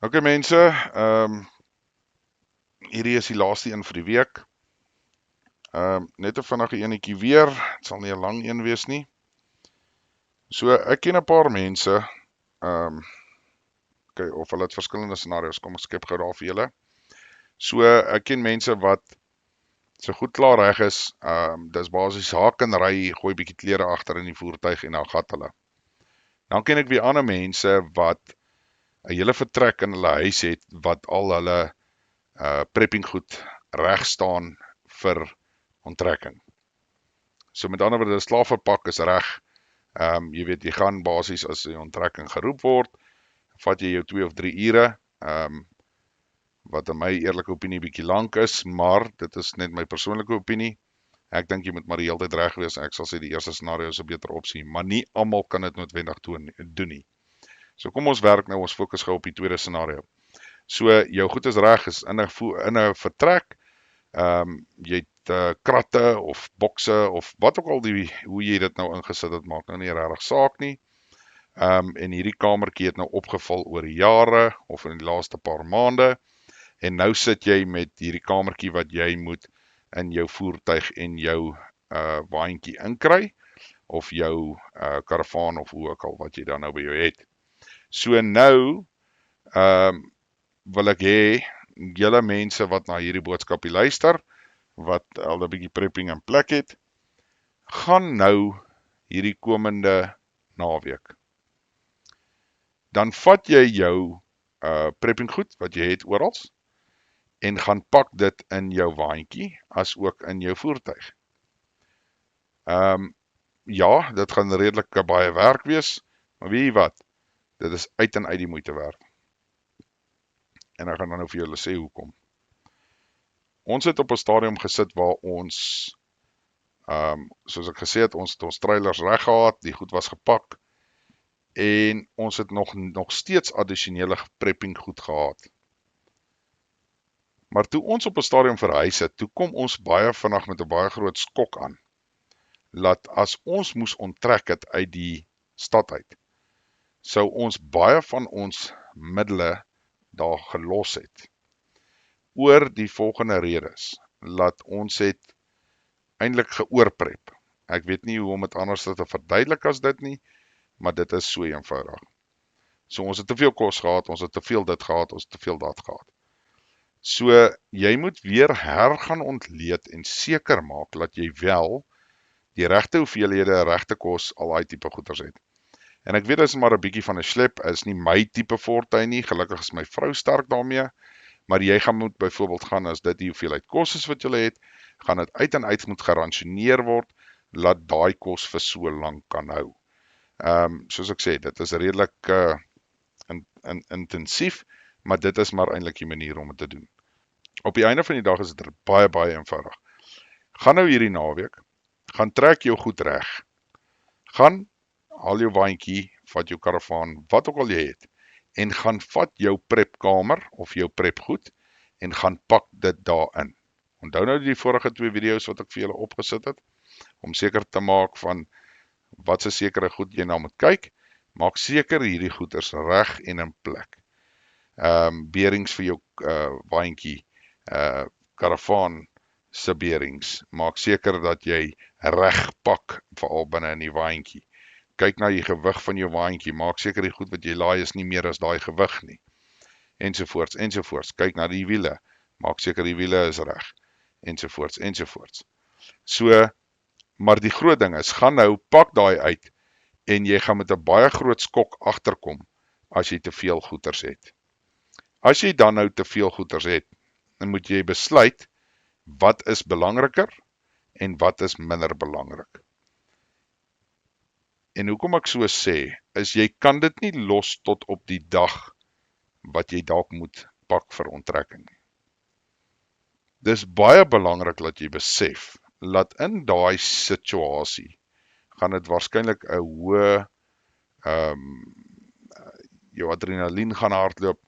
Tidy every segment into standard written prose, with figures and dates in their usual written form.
Ok mense, hierdie is die laaste een vir die week. Net 'n vinnige enetjie weer, het sal nie 'n lang een wees nie. So ek ken 'n paar mense, of hulle het verskillende scenario's, kom ek skep gou daar vir julle. So ek ken mense wat so goed klaar reg is, dis basies haak en ry, gooi bietjie klere agter in die voertuig en dan gat hulle. Dan ken ek weer ander mense wat 'n hele vertrek in hulle huis het wat al hulle prepping goed reg staan vir onttrekking. So met ander woorde, slaafverpak is reg. Jy weet, jy gaan basies as die onttrekking geroep word, vat jy jou 2 of 3 ure, wat in my eerlike opinie bietjie lank is, maar dit is net my persoonlike opinie. Ek dink jy moet maar die hele tyd reg wees. Ek sal sê die eerste scenario is 'n beter opsie, maar nie almal kan dit noodwendig doen nie. So kom ons werk nou, ons fokus gou op die tweede scenario. So jou goed is reg, is in 'n vertrek. Jy het kratte of bokse of wat ook al hoe jy dit nou ingesit het, maak nou nie regtig saak nie. En hierdie kamertjie het nou opgeval oor die jare of in die laaste paar maande. En nou sit jy met hierdie kamertjie wat jy moet in jou voertuig en jou waantjie inkry of jou karavaan of hoe ook al wat jy dan nou by jou het. So nou wil ek hê julle mense wat na hierdie boodskapie luister, wat al 'n bietjie prepping in plek het, gaan nou hierdie komende naweek. Dan vat jy jou prepping goed wat jy het oral en gaan pak dit in jou waantjie as ook in jou voertuig. Ja, dit gaan redelik baie werk wees, maar weet jy wat? Dit is uit en uit die moeite werd. En ek gaan dan nou vir julle sê hoekom. Ons het op 'n stadium gesit waar ons, soos ek gesê het, ons trailers reg gehad, die goed was gepak, en ons het nog steeds addisionele prepping goed gehad. Maar toe ons op 'n stadium verhuis het, toe kom ons baie vinnig met 'n baie groot skok aan, dat as ons moes onttrek het uit die stad uit, sou ons baie van ons middele daar gelos het. Oor die volgende redes, dat ons het eintlik geoorprep. Ek weet nie hoe om dit anders te verduidelik as dit nie, maar dit is so eenvoudig. So ons het te veel kos gehad, ons het te veel dit gehad, ons het te veel dat gehad. So jy moet weer hergaan ontleed en seker maak dat jy wel die regte hoeveelhede, regte kos, al daai tipe goeders het. En ek weet dit is maar 'n bietjie van 'n slep, is nie my tipe fortuin nie, gelukkig is my vrou sterk daarmee, maar jy gaan moet byvoorbeeld gaan as dit die hoeveelheid kos is wat jy het, gaan dit uit en uit moet gerasioneer word, laat daai kos vir so lank kan hou. Soos ek sê, dit is redelik intensief, maar dit is maar eintlik die manier om dit te doen. Op die einde van die dag is dit baie eenvoudig. Gaan nou hierdie naweek, gaan trek jou goed reg. Gaan haal jou waantjie, vat jou karavaan, wat ook al jy het, en gaan vat jou prepkamer of jou prepgoed en gaan pak dit daarin. Onthou nou die vorige 2 video's wat ek vir julle opgesit het, om seker te maak van wat se sekere goed jy nou moet kyk. Maak seker hierdie goeders reg en in plek. Beerings vir jou waantjie, karavaan se beerings. Maak seker dat jy reg pak, veral binne in die waantjie. Kyk na die gewig van jou waantjie, maak seker die goed wat jy laai is nie meer as daai gewig nie. Ensovoorts. Kyk na die wiele, maak seker die wiele is reg. Ensovoorts. So, maar die groot ding is, gaan nou, pak daai uit, en jy gaan met 'n baie groot skok agterkom, as jy te veel goeders het. As jy dan nou te veel goeders het, dan moet jy besluit, wat is belangriker, en wat is minder belangrik. En hoekom ek so sê, is jy kan dit nie los tot op die dag wat jy dalk moet pak vir onttrekking. Dis baie belangrik dat jy besef, dat in daai situasie, gaan dit waarskynlik 'n hoë, jou adrenalien gaan hardloop,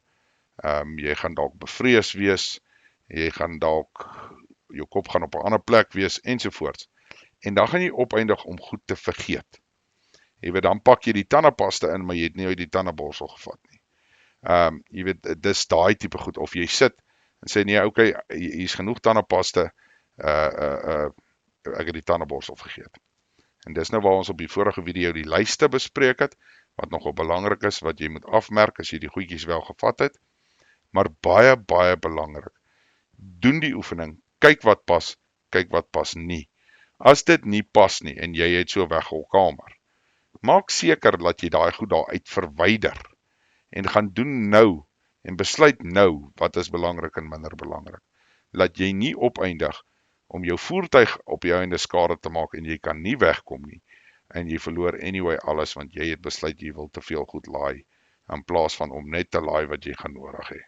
jy gaan dalk bevrees wees, jy gaan dalk, jou kop gaan op 'n ander plek wees, ensovoorts. En dan gaan jy opeindig om goed te vergeet. Jy weet, dan pak jy die tandepasta in, maar jy het nie uit die tandeborsel gevat nie. Jy weet, dis daai tipe goed, of jy sit en sê nee, okay, hier's genoeg tandepaste, ek het die tandeborsel vergeet. En dis nou waar ons op die vorige video die lyste bespreek het, wat nogal belangrik is, wat jy moet afmerk as jy die goedjies wel gevat het, maar baie, baie belangrik, doen die oefening, kyk wat pas nie. As dit nie pas nie, en jy het so weg hul kamer, maak seker dat jy daai goed daar uit verwyder, en gaan doen nou, en besluit nou, wat is belangrik en minder belangrik. Laat jy nie opeindig, om jou voertuig op die einde skade te maak, en jy kan nie wegkom nie, en jy verloor anyway alles, want jy het besluit jy wil te veel goed laai, in plaas van om net te laai wat jy gaan nodig hê.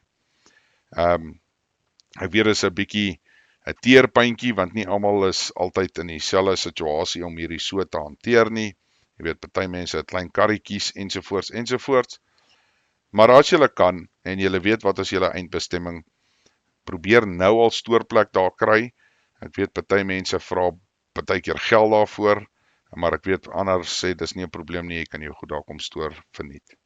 Ek weet is 'n bietjie 'n teerpuntjie, want nie almal is altyd in dieselfde situasie om hierdie so te hanteer nie. Jy weet, party mense het klein karretjies ensovoorts. Maar as julle kan, en julle weet wat is julle eindbestemming, probeer nou al stoorplek daar kry. Ek weet, party mense vra partykeer geld daarvoor, maar ek weet, anders sê, dis nie 'n probleem nie, jy kan jou goed daar kom stoor verniet.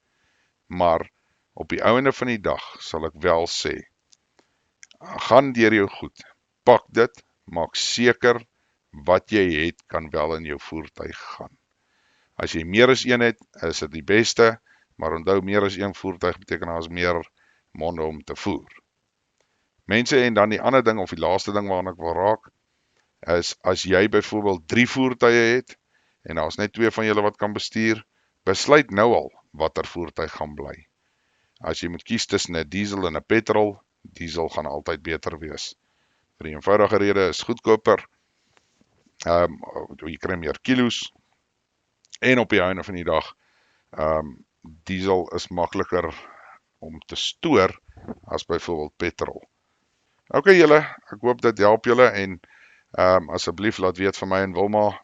Maar, op die einde van die dag, sal ek wel sê, gaan deur jou goed, pak dit, maak seker, wat jy het, kan wel in jou voertuig gaan. As jy meer as een het, is dit die beste, maar onthou, meer as een voertuig beteken daar is meer monde om te voer. Mense, en dan die ander ding, of die laaste ding waarna ek wil raak, is, as jy byvoorbeeld 3 voertuie het, en daar is net 2 van julle wat kan bestuur, besluit nou al, watter voertuig gaan bly. As jy moet kies tussen 'n diesel en 'n petrol, diesel gaan altyd beter wees. Vir die eenvoudige rede is goedkoper, jy kry meer kilos, en op die einde van die dag, diesel is makliker om te stoor, as byvoorbeeld petrol. Ok julle, ek hoop dit help julle, en asseblief laat weet van my en Wilma,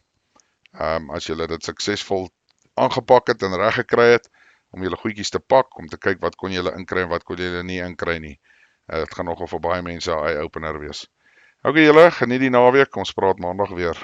as julle dit suksesvol aangepak het en reg gekry het, om julle goedjies te pak, om te kyk wat kon julle inkry en wat kon julle nie inkry nie. Dit gaan nogal vir baie mense 'n eye-opener wees. Ok julle, geniet die naweek, ons praat maandag weer.